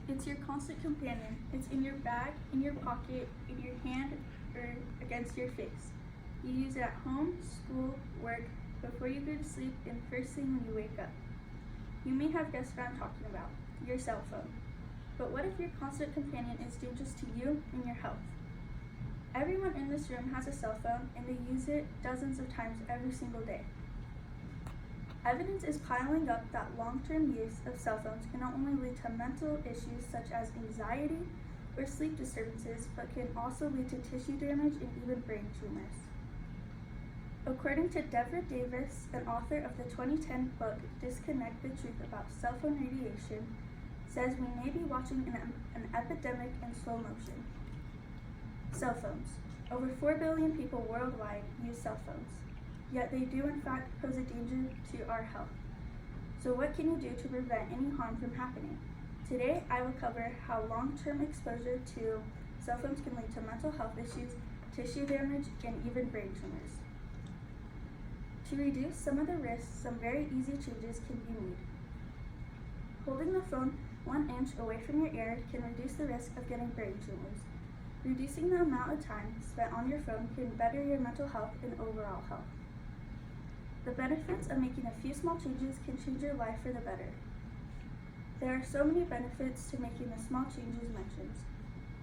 It's your constant companion. It's in your bag, in your pocket, in your hand, or against your face. You use it at home, school, work, before you go to sleep, and first thing when you wake up. You may have guessed what I'm talking about, your cell phone. But what if your constant companion is dangerous to you and your health? Everyone in this room has a cell phone, and they use it dozens of times every single day. Evidence is piling up that long-term use of cell phones can not only lead to mental issues such as anxiety or sleep disturbances, but can also lead to tissue damage and even brain tumors. According to Deborah Davis, an author of the 2010 book Disconnect the Truth About Cell Phone Radiation, says we may be watching an epidemic in slow motion. Cell phones. Over 4 billion people worldwide use cell phones, yet they do in fact pose a danger to our health. So what can you do to prevent any harm from happening? Today I will cover how long-term exposure to cell phones can lead to mental health issues, tissue damage, and even brain tumors. To reduce some of the risks, some very easy changes can be made. Holding the phone 1 inch away from your ear can reduce the risk of getting brain tumors. Reducing the amount of time spent on your phone can better your mental health and overall health. The benefits of making a few small changes can change your life for the better. There are so many benefits to making the small changes mentioned,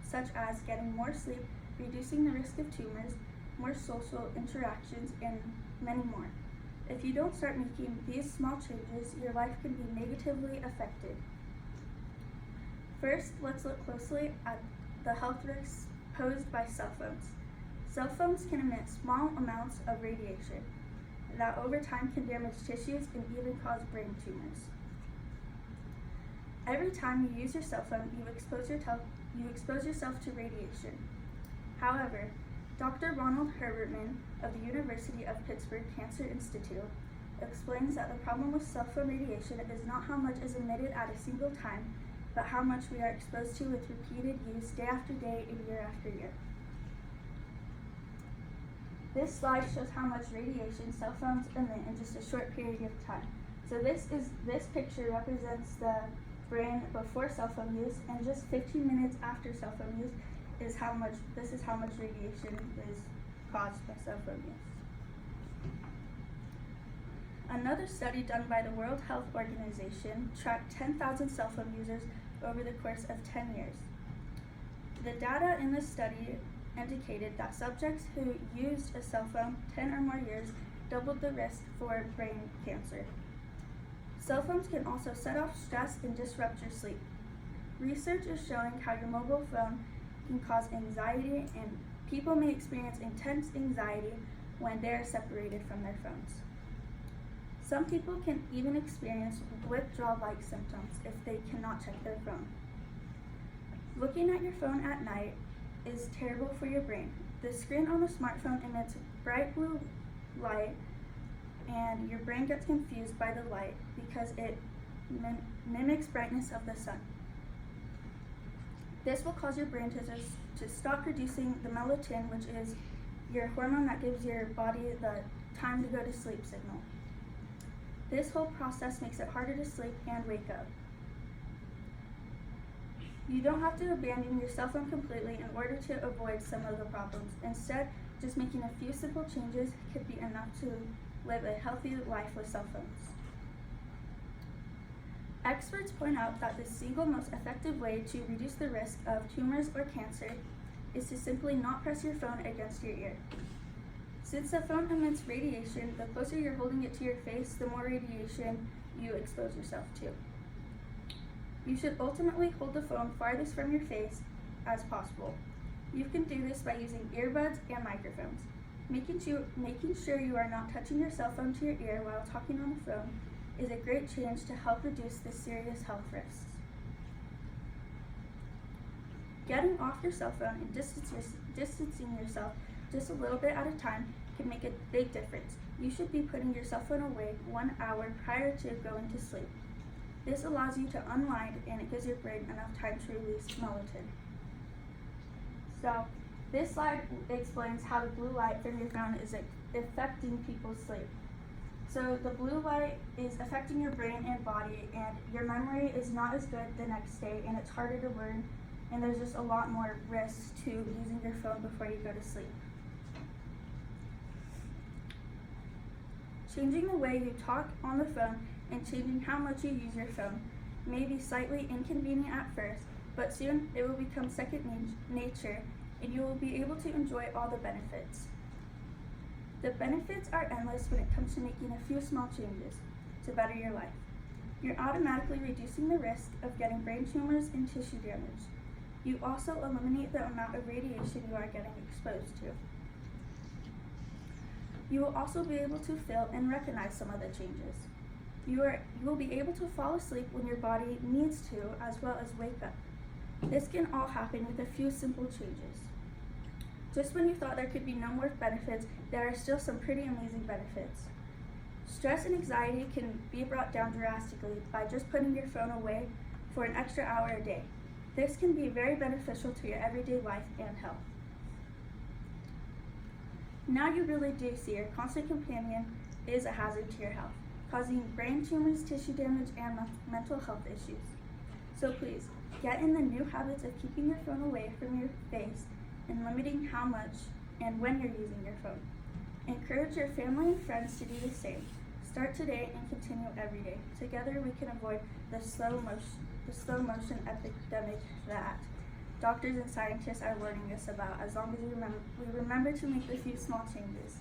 such as getting more sleep, reducing the risk of tumors, more social interactions, and many more. If you don't start making these small changes, your life can be negatively affected. First, let's look closely at the health risks posed by cell phones. Cell phones can emit small amounts of radiation that over time can damage tissues and even cause brain tumors. Every time you use your cell phone, you expose yourself to radiation. However, Dr. Ronald Herbertman of the University of Pittsburgh Cancer Institute explains that the problem with cell phone radiation is not how much is emitted at a single time, but how much we are exposed to with repeated use day after day and year after year. This slide shows how much radiation cell phones emit in just a short period of time. So this picture represents the brain before cell phone use, and just 15 minutes after cell phone use is how much radiation is caused by cell phone use. Another study done by the World Health Organization tracked 10,000 cell phone users over the course of 10 years. The data in this study indicated that subjects who used a cell phone 10 or more years doubled the risk for brain cancer. Cell phones can also set off stress and disrupt your sleep. Research is showing how your mobile phone can cause anxiety, and people may experience intense anxiety when they are separated from their phones. Some people can even experience withdrawal-like symptoms if they cannot check their phone. Looking at your phone at night is terrible for your brain. The screen on a smartphone emits bright blue light, and your brain gets confused by the light because it mimics brightness of the sun. This will cause your brain to stop producing the melatonin, which is your hormone that gives your body the time to go to sleep signal. This whole process makes it harder to sleep and wake up. You don't have to abandon your cell phone completely in order to avoid some of the problems. Instead, just making a few simple changes could be enough to live a healthy life with cell phones. Experts point out that the single most effective way to reduce the risk of tumors or cancer is to simply not press your phone against your ear. Since the phone emits radiation, the closer you're holding it to your face, the more radiation you expose yourself to. You should ultimately hold the phone farthest from your face as possible. You can do this by using earbuds and microphones. Making sure you are not touching your cell phone to your ear while talking on the phone is a great change to help reduce the serious health risks. Getting off your cell phone and distancing yourself just a little bit at a time can make a big difference. You should be putting your cell phone away 1 hour prior to going to sleep. This allows you to unwind, and it gives your brain enough time to release melatonin. So this slide explains how the blue light from your phone is affecting people's sleep. So the blue light is affecting your brain and body, and your memory is not as good the next day, and it's harder to learn, and there's just a lot more risks to using your phone before you go to sleep. Changing the way you talk on the phone and changing how much you use your phone may be slightly inconvenient at first, but soon it will become second nature, and you will be able to enjoy all the benefits. The benefits are endless when it comes to making a few small changes to better your life. You're automatically reducing the risk of getting brain tumors and tissue damage. You also eliminate the amount of radiation you are getting exposed to. You will also be able to feel and recognize some of the changes. You will be able to fall asleep when your body needs to, as well as wake up. This can all happen with a few simple changes. Just when you thought there could be no more benefits, there are still some pretty amazing benefits. Stress and anxiety can be brought down drastically by just putting your phone away for an extra hour a day. This can be very beneficial to your everyday life and health. Now you really do see your constant companion is a hazard to your health, causing brain tumors, tissue damage, and mental health issues. So please, get in the new habits of keeping your phone away from your face and limiting how much and when you're using your phone. Encourage your family and friends to do the same. Start today and continue every day. Together we can avoid the slow motion epidemic that doctors and scientists are warning us about, as long as we remember to make a few small changes.